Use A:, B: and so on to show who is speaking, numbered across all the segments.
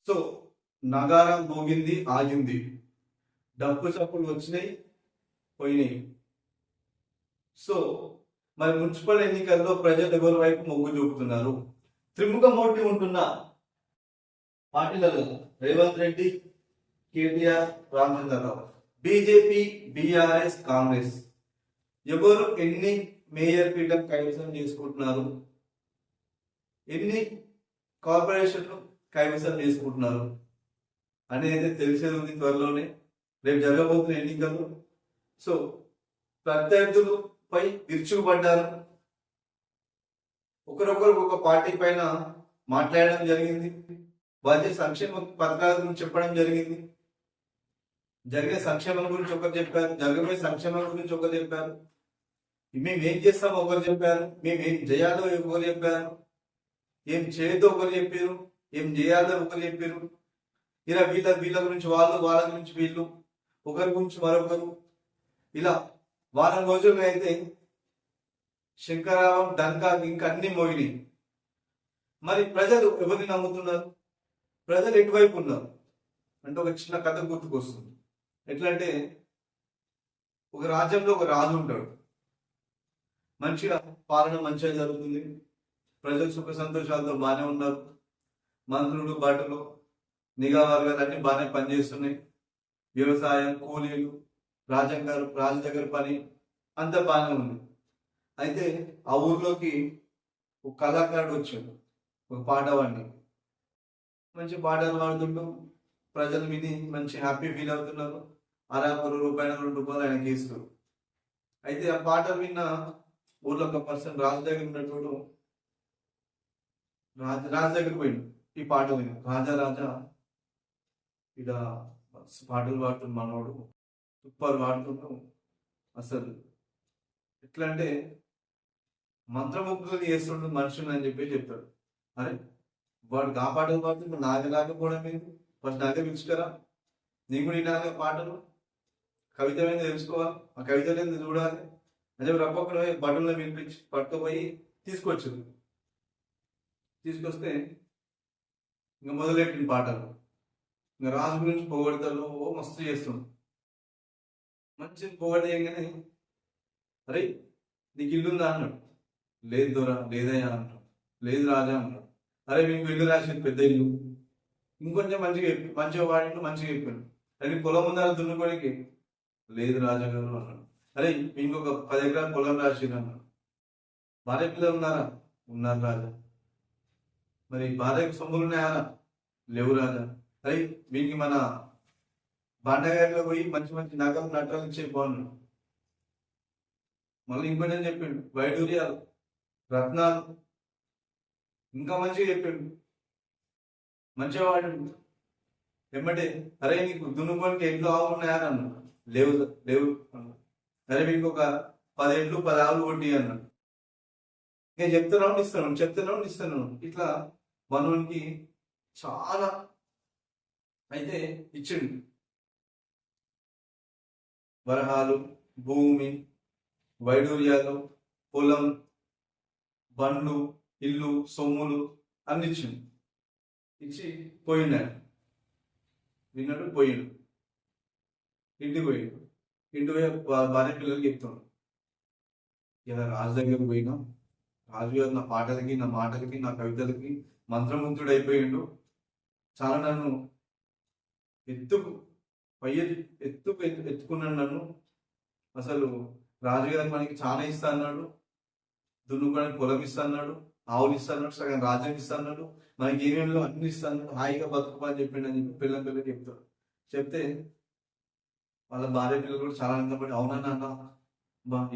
A: So నగారం మోగింది, ఆగింది, డప్పు చప్పులు వచ్చినాయి, పోయినాయి. సో మరి మున్సిపల్ ఎన్నికల్లో ప్రజలు ఎవరి వైపు మొగ్గు చూపుతున్నారు? త్రిముఖ మోటి ఉంటున్న పార్టీలలో రేవంత్ రెడ్డి, కేటీఆర్, రామచంద్రరావు, బీజేపీ, బీఆర్ఎస్, కాంగ్రెస్ ఎవరు ఎన్ని మేయర్ పీఠం కైవసం చేసుకుంటున్నారు, ఎన్ని కార్పొరేషన్లు కైవసం చేసుకుంటున్నారు అనేది తెలిసేది ఉంది త్వరలోనే, రేపు జరగబోతున్న ఎన్నికలు. సో ప్రత్యర్థులపై విరుచుకుపడ్డారు, ఒకరొకరు ఒక పార్టీ పైన మాట్లాడడం జరిగింది, వాళ్ళ సంక్షేమ పథకాల గురించి చెప్పడం జరిగింది, జరిగే సంక్షేమం గురించి ఒకరు చెప్పారు, జరగబోయే సంక్షేమం గురించి ఒకరు చెప్పారు, మేము ఏం చేస్తామో ఒకరు చెప్పారు, మేము ఏం చేయాలో ఒకరు చెప్పారు, ఏం చేయొద్దో ఒకరు చెప్పారు, ఏం చేయాలో ఒకరు చెప్పారు. ఇలా వీళ్ళ గురించి వాళ్ళు, వాళ్ళ గురించి వీళ్ళు, ఒకరి గురించి మరొకరు. ఇలా వారం రోజులుగా అయితే శంకరావం, డంకా ఇంకా అన్ని మోగినాయి. మరి ప్రజలు ఎవరిని నమ్ముతున్నారు? ప్రజలు ఎటువైపు ఉన్నారు అంటే ఒక చిన్న కథ గుర్తుకొస్తుంది. ఎట్లా అంటే ఒక రాజ్యంలో ఒక రాజు ఉంటాడు, మంచిగా పాలన మంచిగా జరుగుతుంది, ప్రజలు సుఖ సంతోషాలతో బాగానే ఉన్నారు, మంత్రులు, భటులు, నిఘా వర్గాలు అన్ని బాగానే పనిచేస్తున్నాయి, వ్యవసాయం, కూలీలు, రాజు దగ్గర పని అంతా బాగానే ఉంది. అయితే ఆ ఊర్లోకి ఒక కళాకారుడు వచ్చాడు, ఒక పాటవాడిని, మంచి పాటలు పాడుతుంటూ ప్రజలు విని మంచి హ్యాపీ ఫీల్ అవుతున్నారు. రూపాయలు 2 రూపాయలు ఆయనకి ఇస్తారు. అయితే ఆ పాటలు విన్న ఊర్లో ఒక పర్సన్ రాజు దగ్గర ఉన్నప్పుడు రాజు దగ్గర పోయిండు. ఈ పాట విని రాజా ఇలా పాటలు పాడుతున్న మనోడు సూపర్ పాడుతుంటూ అసలు ఎట్లా అంటే మంత్రముగ్ధులు చేస్తుండు మనుషులు అని చెప్పి చెప్తాడు. అరే వాడు ఆ పాటలు పాడుతుంటే నాకు రాకపోవడం ఏంటి, ఫస్ట్ నాకే పిలుచుకరా, నీ కూడా ఇలాగే పాటలు కవిత మీద తెలుసుకోవాలి, ఆ కవిత మీద చూడాలి అని చెప్పి రప్పక్కడ బట్టల్లో వినిపించి పట్టుకుపోయి తీసుకొచ్చారు. తీసుకొస్తే ఇంకా మొదలెట్టిన పాటలు, ఇంకా రాజు గురించి పొగడతారు, ఓ మస్తు చేస్తుండు. మంచి పొగడేయగానే అరే నీకు ఇల్లుందా అన్నాడు. లేదు దొరా, లేదయ్యా అన్నాడు. లేదు రాజా అన్నాడు. అరే మీకు ఇల్లు రాసింది పెద్ద ఇల్లు, ఇంకొంచెం మంచిగా వాడిండు, మంచిగా చెప్పాడు. అది పొలం ఉందా దున్నుకోనికి, లేదు రాజాగారు అన్నాడు. అరే ఇంకొక 10 ఎకరాలు పొలం రాసిండు అన్నాడు. భార్య పిల్లలు ఉన్నారా, ఉన్నారు రాజా. మరి భార్యకు సొమ్ములు ఉన్నాయా, లేవు రాజా. అరే మీకు మన బండగారిలో పోయి మంచి మంచి నగలు నట్టాలు ఇచ్చే బాగున్నాడు. మళ్ళీ ఇంకొంచెం చెప్పిండు, వైడూర్యాలు, రత్నాలు, ఇంకా మంచిగా చెప్పిండు, మంచిగా వాడు. ఎమ్మటే అరే నీకు దున్నుకోనికి ఎడ్లు ఆవులు ఉన్నాయా అన్నాడు. లేవు లేవు అన్నాడు. అరే మీకు ఒక 10 ఎడ్లు 10 ఆవులు కొట్టి అన్నాడు. నేను చెప్తున్నాను ఇస్తాను. ఇట్లా మనోనికి చాలా అయితే ఇచ్చిండు. వరహాలు, భూమి, వైడూర్యాలు, పొలం, బండ్లు, ఇల్లు, సొమ్ములు అన్ని ఇచ్చిండు. ఇచ్చి పోయిండు. ఆయన విన్నాడు, పోయిండు. ఇంటికి పోయిండు. ఇంటికి పోయి భార్య పిల్లలకి చెప్తాడు, ఇలా రాజు దగ్గరకు పోయినా, రాజు గారు నా పాటలకి, నా మాటలకి, నా కవితలకి మంత్రముగ్ధుడు అయిపోయిండు. చాలా నన్ను ఎత్తుకున్నాడు నన్ను. అసలు రాజుగారు మనకి చాలా ఇస్తా అన్నాడు, దున్నుకోవడానికి పొలం ఇస్తా అన్నాడు, ఆవులు ఇస్తా అన్నాడు, సగం రాజ్యం ఇస్తా అన్నాడు, మనకి ఏమేమిలో అన్ని ఇస్తా అన్నాడు, హాయిగా బతుకుపా అని చెప్పిండు అని చెప్పి పిల్లలకి చెప్తాడు. చెప్తే వాళ్ళ భార్య పిల్లలు కూడా చాలా ఆనందపడి, అవునా నాన్న,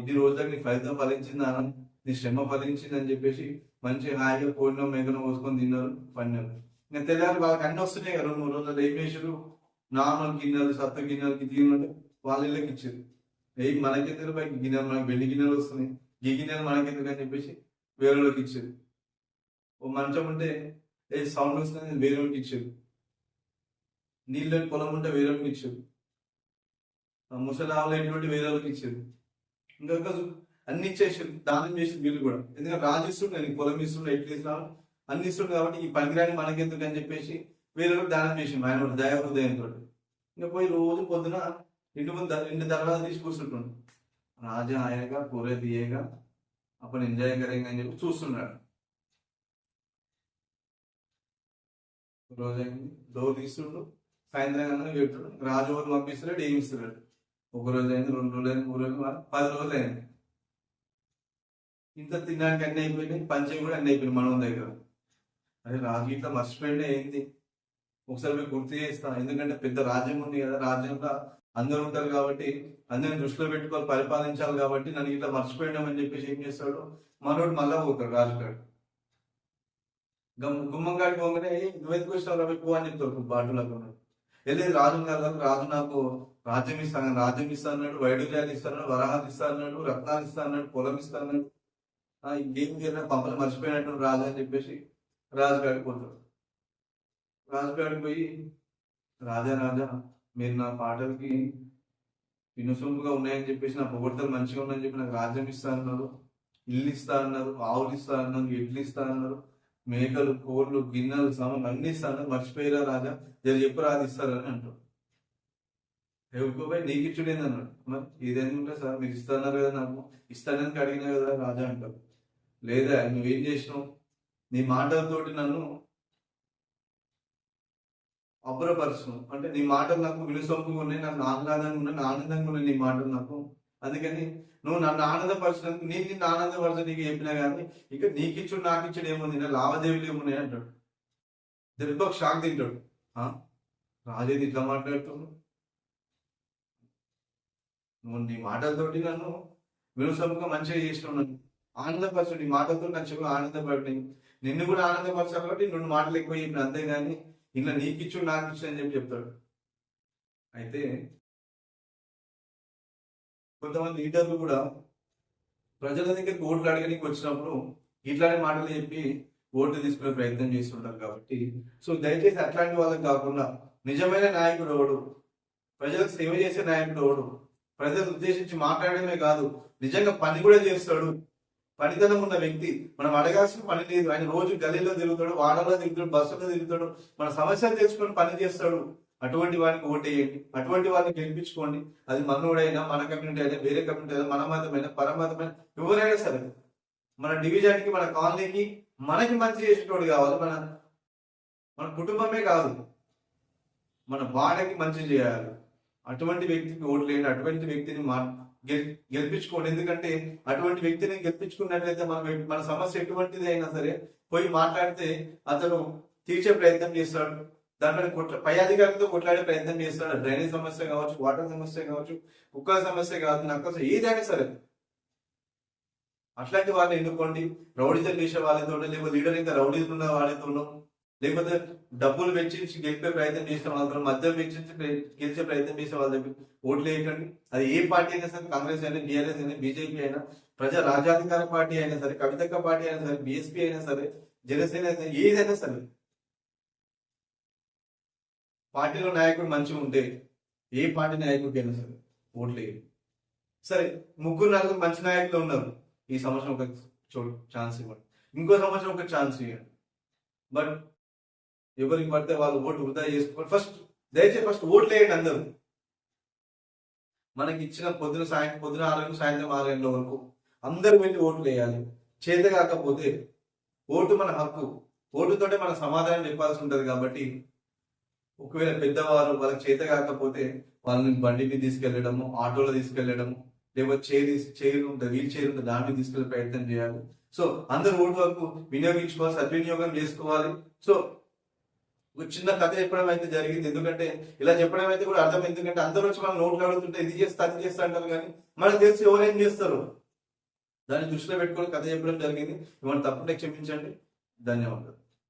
A: ఇన్ని రోజులకు నీ ఫలితం ఫలించింది నాన్న, నీ శ్రమ ఫలించింది అని చెప్పేసి మంచి హాయిగా కోడినో మేకనో పోసుకొని తిన్నారు, పడినారు. ఇంకా తెల్లారి వాళ్ళకి అన్ని వస్తున్నాయి కదా, 2-3 రోజులు ఏం చేసారు, నార్మల్ గిన్నెలు, సత్త గిన్నెలకి గిన్నెలు వాళ్ళ ఇళ్ళకి ఇచ్చారు. మనకెందుకు పైకి గిన్నెలు, మనకి వెండి గిన్నెలు వస్తున్నాయి, ఈ గిన్నెలు మనకెందుకు అని చెప్పేసి వేరేళ్ళకి ఇచ్చారు. ఓ మంచం ఉంటే సౌండ్ వస్తుంది వేరేళ్ళకి ఇచ్చారు, నీళ్ళని పొలం ఉంటే వేరేళ్ళకి ఇచ్చారు, ముసలి ఆవులు ఏంటి వేరేళ్ళకి ఇచ్చారు. ఇంకా అన్ని ఇచ్చేసారు, దానం చేసి వీళ్ళు కూడా. ఎందుకంటే రాజు ఇస్తుండే, పొలం ఇస్తుండే, ఎట్లు ఇస్తున్నాను అన్ని ఇస్తుండే, కాబట్టి ఈ పనికిరాని మనకెందుకు అని చెప్పేసి వేరే దానం చేసిండు ఆయన కూడా దయ హృదయంతో. ఇంకా పోయి రోజు పొద్దున ఇంటి దర్వాజా తీసి కూర్చుంటుండు. రాజా ఆయగా పూరే దియేగా అప్పుడు ఎంజాయ్ కరేంగా అని చెప్పి చూస్తున్నాడు. రోజు అయింది, డోర్ తీస్తుండు, సాయంత్రం కన్నా పెట్టుడు. రాజు వాళ్ళు పంపిస్తున్నాడు, ఏమి ఇస్తున్నాడు. ఒక రోజు అయింది, 2 రోజులు అయింది, 3 రోజులు, 10 రోజులు అయింది. ఇంత తినడానికి అన్ని అయిపోయినాయి, పంచం కూడా అన్ని అయిపోయినాయి మనం దగ్గర. అదే రాజు ఇట్లా మర్చిపోయినా ఏంది, ఒకసారి పోయి గుర్తు చేస్తా. ఎందుకంటే పెద్ద రాజ్యం ఉంది కదా, రాజ్యంలో అందరూ ఉంటారు కాబట్టి అందరిని దృష్టిలో పెట్టుకొని పరిపాలించాలి కాబట్టి నన్ను ఇట్లా మర్చిపోయినామని చెప్పేసి ఏం చేస్తాడు, మనోడు మళ్ళా పోతాడు రాజుగాడు. గుమ్మం కాడికి పోగానే నువ్వెందుకు వచ్చినావు ఎక్కువ అని చెప్తారు బాటులకు. వెళ్ళేది రాజు కాదు, రాజు నాకు రాజ్యం ఇస్తాను, రాజ్యం ఇస్తా అన్నాడు, వైడూర్యాలు ఇస్తాడు, వరహాలు ఇస్తా అన్నాడు, రత్నాలు ఇస్తా అన్నాడు, పొలం ఇస్తా అన్నాడు. ఇంకేం చేయాలి, పంపలు మర్చిపోయినట్టు రాజు అని చెప్పేసి రాజుగాడికి పోతాడు. రాజుగాడికి పోయి రాజా మీరు నా పాటలకి వినుసొంపుగా ఉన్నాయని చెప్పేసి, నా పొగడ్తలు మంచిగా ఉన్నాయని చెప్పి నాకు రాజ్యం ఇస్తా అన్నారు, ఇల్లు ఇస్తా అన్నారు, ఆవులు ఇస్తా అన్నారు, ఎడ్లు ఇస్తా అన్నారు, మేకలు, కోళ్ళు, గిన్నెలు, సామాన్లు అన్ని ఇస్తా అన్నారు, మర్చిపోయారా రాజా, చెప్పు రాదు ఇస్తారని అంటారు. ఎవరికోపోయి నీకు ఇచ్చుడేంది అన్నాడు. మరి ఇదేంటే సార్ మీరు ఇస్తున్నారు కదా, నాకు ఇస్తానని అడిగినా కదా రాజా అంటారు. లేదా నువ్వేం చేసినావు, నీ మాటలతోటి నన్ను అబ్బురపరచు, అంటే నీ మాటలు నాకు వినుసొంపుగా ఉన్నాయి, నాకు ఆహ్లాదంగా ఉన్నాయి, ఆనందంగా ఉన్నాయి నీ మాటలు నాకు. అందుకని నువ్వు నన్ను ఆనందపరచినందుకు నేను నిన్ను ఆనందపరచ నీకు చెప్పినా కానీ ఇక నీకిచ్చుడు నాకు ఇచ్చుడు ఏముంది, నా లావాదేవీలు ఏమున్నాయి అంటాడు. దెబ్బకు షాక్ తింటాడు. రాజేది ఇట్లా మాట్లాడుతున్నావు, నువ్వు నీ మాటలతోటి నన్ను వినుసొంపుగా మంచిగా చేసినావు, ఆనందపరచు, నీ మాటలతో నా చెవులు ఆనందపడి నిన్ను కూడా ఆనందపరచాలి కాబట్టి 2 మాటలు ఎక్కువ చెప్పిన, అంతేగాని ఇలా నీకిచ్చు నాకు ఇచ్చు అని చెప్పి చెప్తాడు. అయితే కొంతమంది లీడర్లు కూడా ప్రజల దగ్గరికి ఓట్లు అడగడానికి వచ్చినప్పుడు ఇట్లాంటి మాటలు చెప్పి ఓట్లు తీసుకునే ప్రయత్నం చేస్తుంటారు. కాబట్టి సో దయచేసి అట్లాంటి వాళ్ళకి కాకుండా నిజమైన నాయకుడు ఎవడు, ప్రజలకు సేవ చేసే నాయకుడు ఎవడు, ప్రజలను ఉద్దేశించి మాట్లాడమే కాదు నిజంగా పని కూడా చేస్తాడు, పనితనం ఉన్న వ్యక్తి, మనం అడగాల్సిన పని లేదు. ఆయన రోజు గల్లీలో తిరుగుతాడు, వాడలో తిరుగుతాడు, బస్సులో తిరుగుతాడు, మన సమస్యలు తెలుసుకొని పని చేస్తాడు. అటువంటి వారికి ఓటేయండి, అటువంటి వారిని గెలిపించుకోండి. అది మనోడైనా, మన కమ్యూనిటీ అయినా, వేరే కమ్యూనిటీ అయినా, మన మతమైనా, పరమతమైనా, ఎవరైనా సరే మన డివిజన్కి, మన కాలనీకి మనకి మంచి చేసేటోడు కావాలి. మన కుటుంబమే కాదు, మన వాడకి మంచి చేయాలి. అటువంటి వ్యక్తికి ఓట్లేయండి, అటువంటి వ్యక్తిని గెలిపించుకోండి. ఎందుకంటే అటువంటి వ్యక్తిని గెలిపించుకున్నట్లయితే మన సమస్య ఎటువంటిది అయినా సరే పోయి మాట్లాడితే అతను తీర్చే ప్రయత్నం చేస్తాడు. దాంట్లో పై అధికారులతో కొట్లాడే ప్రయత్నం చేస్తాడు. డ్రైనేజ్ సమస్య కావచ్చు, వాటర్ సమస్య కావచ్చు, కుక్కల సమస్య కావచ్చు, నక్క ఏదైనా సరే అట్లాంటి వాళ్ళని ఎన్నుకోండి. రౌడీజం చేసే వాళ్ళతో, లేకపోతే లీడర్ ఇంకా రౌడీలు ఉన్న వాళ్ళతోనో, లేకపోతే డబ్బులు వెచ్చించి గెలిపే ప్రయత్నం చేసిన వాళ్ళతో, మద్యం వెచ్చించి గెలిచే ప్రయత్నం చేసే వాళ్ళ దగ్గర ఓట్లు వేయకండి. అది ఏ పార్టీ అయినా సరే, కాంగ్రెస్ అయినా, టీఆర్ఎస్ అయినా, బీజేపీ అయినా, ప్రజా రాజ్యాధికార పార్టీ అయినా సరే, కవితక్క పార్టీ అయినా సరే, బీఎస్పీ అయినా సరే, జనసేన అయినా, ఏదైనా సరే పార్టీలో నాయకుడు మంచిగా ఉంటే ఏ పార్టీ నాయకుడికైనా సరే ఓట్లు వేయండి. సరే 3-4 మంచి నాయకులు ఉన్నారు, ఈ సంవత్సరం ఒక ఛాన్స్ ఇవ్వండి, ఇంకో సంవత్సరం ఒక ఛాన్స్ ఇవ్వండి. బట్ ఎవరికి పడితే వాళ్ళు ఓటు వృధా చేసుకోండి. దయచేసి ఫస్ట్ ఓట్లు వేయండి. అందరూ మనకి ఇచ్చిన పొద్దున 6 సాయంత్రం 6 గంటల వరకు అందరూ వెళ్ళి ఓట్లు వేయాలి. చేత కాకపోతే ఓటు మన హక్కు, ఓటుతోటే మన సమాధానం చెప్పాల్సి ఉంటుంది. కాబట్టి ఒకవేళ పెద్దవారు వాళ్ళకి చేత కాకపోతే వాళ్ళని బండి మీద తీసుకెళ్లడము, ఆటోలో తీసుకెళ్లడము, లేకపోతే చైర్ ఉంటుంది, వీల్ చైర్ ఉంటుంది, దాన్ని తీసుకెళ్లే ప్రయత్నం చేయాలి. సో అందరు ఓటు వరకు వినియోగించుకోవాలి, సద్వినియోగం చేసుకోవాలి. సో ఒక చిన్న కథ చెప్పడం అయితే జరిగింది. ఎందుకంటే ఇలా చెప్పడం అయితే కూడా అర్థం, ఎందుకంటే అందరూ వచ్చి మనం నోట్లు అడుగుతుంటే ఇది చేస్తా అది చేస్తా అంటారు, కానీ మనకు తెలిసి ఎవరేం చేస్తారు దాన్ని దృష్టిలో పెట్టుకొని కథ చెప్పడం జరిగింది. ఇవన్నీ తప్పకుండా క్షమించండి. ధన్యవాదాలు.